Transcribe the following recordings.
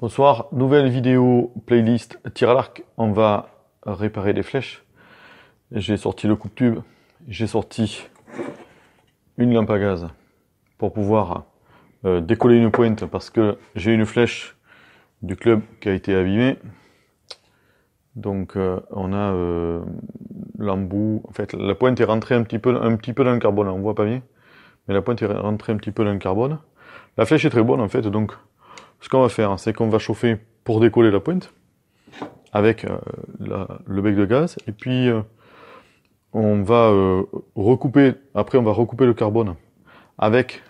Bonsoir, nouvelle vidéo playlist tir à l'arc. On va réparer les flèches. J'ai sorti le coupe-tube, j'ai sorti une lampe à gaz pour pouvoir décoller une pointe parce que j'ai une flèche du club qui a été abîmée. Donc on a l'embout. En fait, la pointe est rentrée un petit peu dans le carbone. On voit pas bien, mais la pointe est rentrée un petit peu dans le carbone. La flèche est très bonne en fait, donc ce qu'on va faire, c'est qu'on va chauffer pour décoller la pointe avec le bec de gaz, et puis on va recouper. Après, on va recouper le carbone avec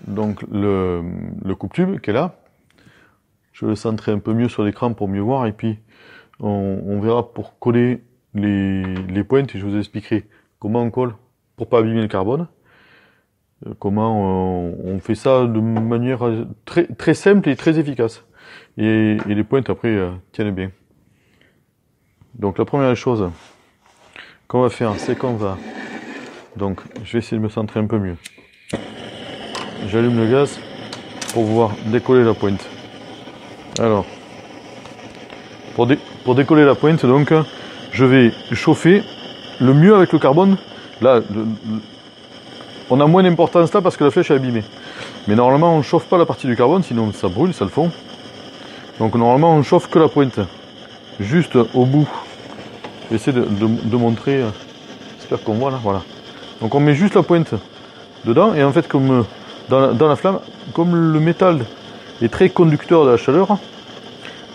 donc le coupe-tube qui est là. Je vais le centrer un peu mieux sur l'écran pour mieux voir, et puis on verra pour coller les pointes. Je vous expliquerai comment on colle pour pas abîmer le carbone. Comment on fait ça de manière très simple et très efficace. Et les pointes après tiennent bien. Donc la première chose qu'on va faire, c'est qu'on va... Donc je vais essayer de me centrer un peu mieux. J'allume le gaz pour pouvoir décoller la pointe. Alors, pour décoller la pointe, donc, je vais chauffer le mieux avec le carbone. Là, on a moins d'importance là parce que la flèche est abîmée. Mais normalement, on ne chauffe pas la partie du carbone, sinon ça brûle, ça le fond. Donc normalement, on chauffe que la pointe, juste au bout. J'essaie de montrer, j'espère qu'on voit là, voilà. Donc on met juste la pointe dedans, et en fait, comme dans la flamme, comme le métal est très conducteur de la chaleur,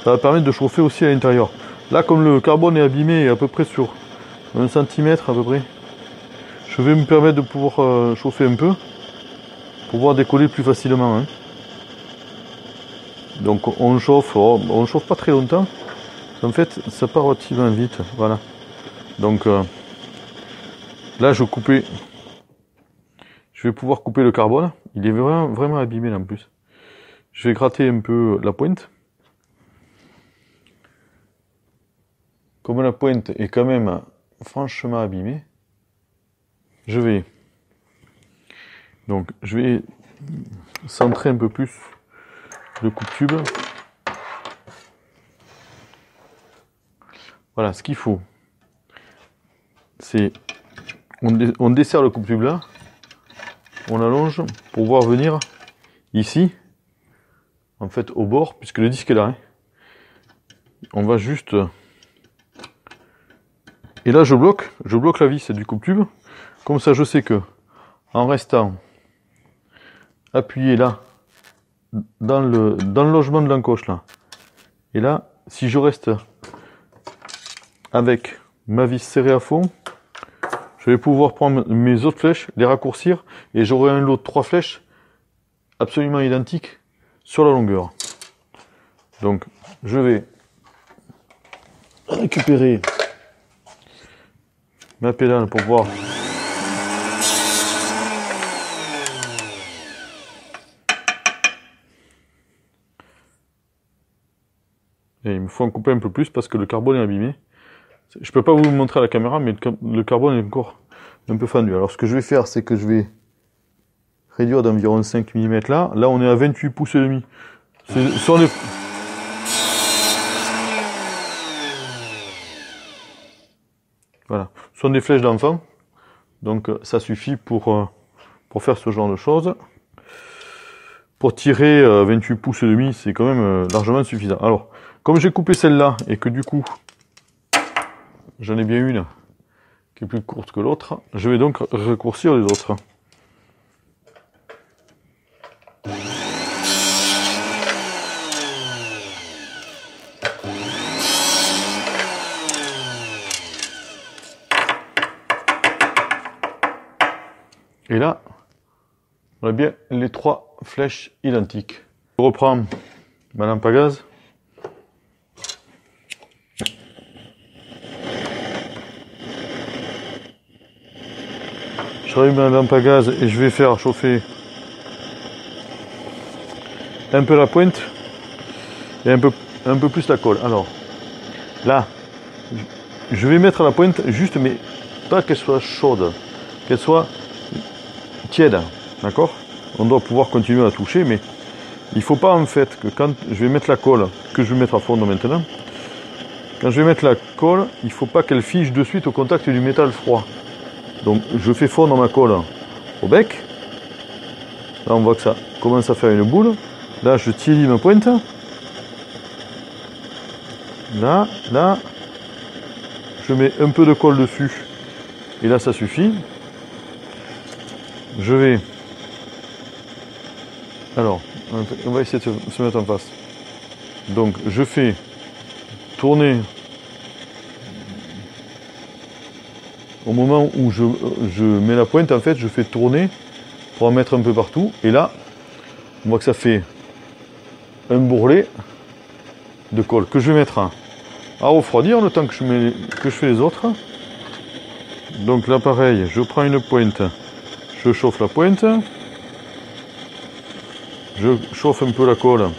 ça va permettre de chauffer aussi à l'intérieur. Là, comme le carbone est abîmé à peu près sur 1 cm à peu près, je vais me permettre de pouvoir chauffer un peu pour pouvoir décoller plus facilement. Hein. Donc on chauffe pas très longtemps. En fait, ça part relativement vite. Voilà. Donc là, je vais pouvoir couper le carbone. Il est vraiment abîmé là en plus. Je vais gratter un peu la pointe. Comme la pointe est quand même franchement abîmée, je vais centrer un peu plus le coupe-tube. Voilà, ce qu'il faut, c'est on desserre le coupe-tube là, on allonge pour pouvoir venir ici, en fait au bord, puisque le disque est là. Hein. On va juste... Et là je bloque la vis du coupe-tube. Comme ça, je sais que, en restant appuyé là, dans le logement de l'encoche là, et là, si je reste avec ma vis serrée à fond, je vais pouvoir prendre mes autres flèches, les raccourcir, et j'aurai un lot de 3 flèches absolument identiques sur la longueur. Donc, je vais récupérer ma pédale pour voir. Et il me faut en couper un peu plus parce que le carbone est abîmé. Je peux pas vous le montrer à la caméra, mais le carbone est encore un peu fendu. Alors ce que je vais faire, c'est que je vais réduire d'environ 5 mm là. Là, on est à 28 pouces et demi. Voilà. Ce sont des flèches d'enfant. Donc ça suffit pour faire ce genre de choses. Pour tirer 28 pouces et demi, c'est quand même largement suffisant. Alors, comme j'ai coupé celle-là et que du coup, j'en ai bien une qui est plus courte que l'autre, je vais donc raccourcir les autres. Et là, on a bien les 3 flèches identiques. Je reprends ma lampe à gaz. Je rallume ma lampe à gaz et je vais faire chauffer un peu la pointe et un peu plus la colle. Alors, là, je vais mettre la pointe juste, mais pas qu'elle soit chaude, qu'elle soit tiède, d'accord? On doit pouvoir continuer à toucher, mais Il faut pas en fait que quand je vais mettre la colle, que je vais mettre à fondre maintenant, quand je vais mettre la colle, il faut pas qu'elle fige de suite au contact du métal froid. Donc je fais fondre ma colle au bec. Là on voit que ça commence à faire une boule. Là je tire ma pointe. Là, je mets un peu de colle dessus. Et là ça suffit. Je vais... Alors, on va essayer de se mettre en face. Donc je fais tourner au moment où je mets la pointe, en fait je fais tourner pour en mettre un peu partout. Et là, on voit que ça fait un bourrelet de colle que je vais mettre à refroidir le temps que je fais les autres. Donc là pareil, je prends une pointe, je chauffe la pointe, je chauffe un peu la colle,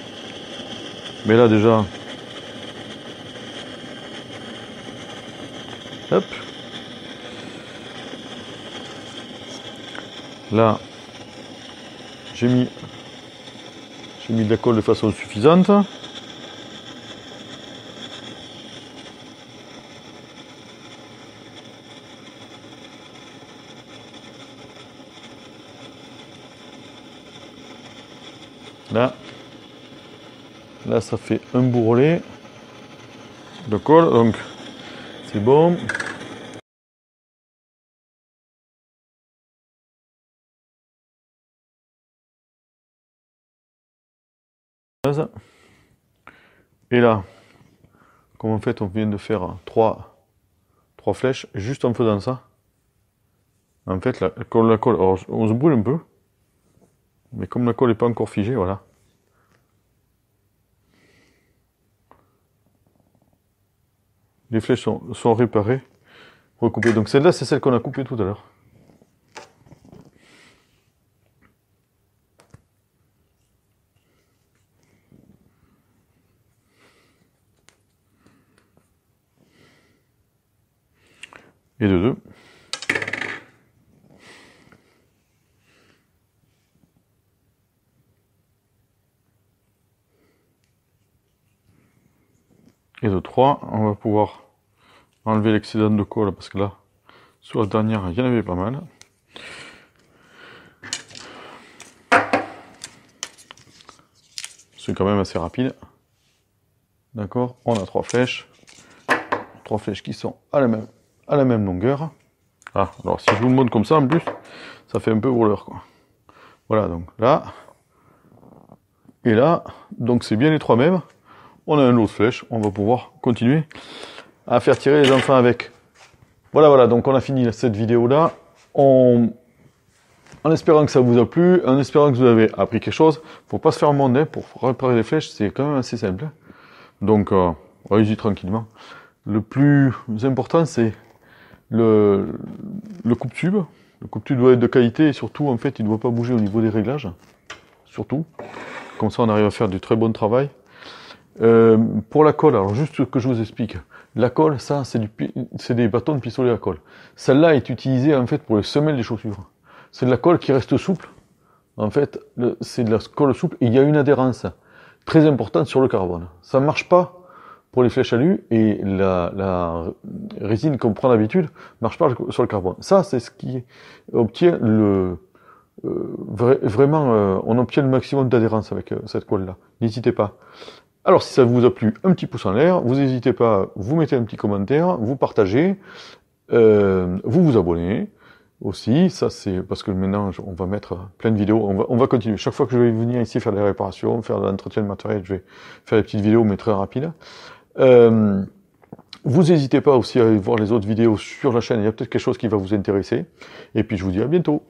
mais là déjà, hop, là j'ai mis de la colle de façon suffisante. Là ça fait un bourrelet de colle, donc c'est bon. Et là, comme en fait on vient de faire trois flèches, juste en faisant ça, en fait la colle, alors on se brûle un peu, mais comme la colle n'est pas encore figée, voilà. Les flèches sont réparées, recoupées. Donc celle-là, c'est celle qu'on a coupée tout à l'heure. Et de deux. Et de 3, on va pouvoir enlever l'excédent de colle, parce que là, sur la dernière, il y en avait pas mal. C'est quand même assez rapide. D'accord, on a 3 flèches. 3 flèches qui sont à la même longueur. Ah, alors si je vous le montre comme ça, en plus, ça fait un peu brûleur, quoi. Voilà, donc là, et là, donc c'est bien les 3 mêmes. On a un lot de flèches, on va pouvoir continuer à faire tirer les enfants avec. Voilà, donc on a fini cette vidéo-là. En espérant que ça vous a plu, en espérant que vous avez appris quelque chose. Faut pas se faire monter pour réparer les flèches, c'est quand même assez simple. Donc, allez-y tranquillement. Le plus important, c'est le coupe-tube. Le coupe-tube doit être de qualité et surtout, en fait, il ne doit pas bouger au niveau des réglages. Surtout. Comme ça, on arrive à faire du très bon travail. Pour la colle, alors juste que je vous explique. La colle, ça, c'est des bâtons de pistolet à colle. Celle-là est utilisée, en fait, pour les semelles des chaussures. C'est de la colle qui reste souple. En fait, c'est de la colle souple et il y a une adhérence très importante sur le carbone. Ça ne marche pas pour les flèches alu et la résine qu'on prend d'habitude ne marche pas sur le carbone. Ça, c'est ce qui obtient vraiment, on obtient le maximum d'adhérence avec cette colle-là. N'hésitez pas. Alors, si ça vous a plu, un petit pouce en l'air. Vous n'hésitez pas, vous mettez un petit commentaire, vous partagez, vous vous abonnez. Aussi, ça c'est parce que maintenant on va mettre plein de vidéos, on va continuer. Chaque fois que je vais venir ici faire des réparations, faire de l'entretien de matériel, je vais faire des petites vidéos mais très rapides. Vous n'hésitez pas aussi à aller voir les autres vidéos sur la chaîne, il y a peut-être quelque chose qui va vous intéresser. Et puis je vous dis à bientôt.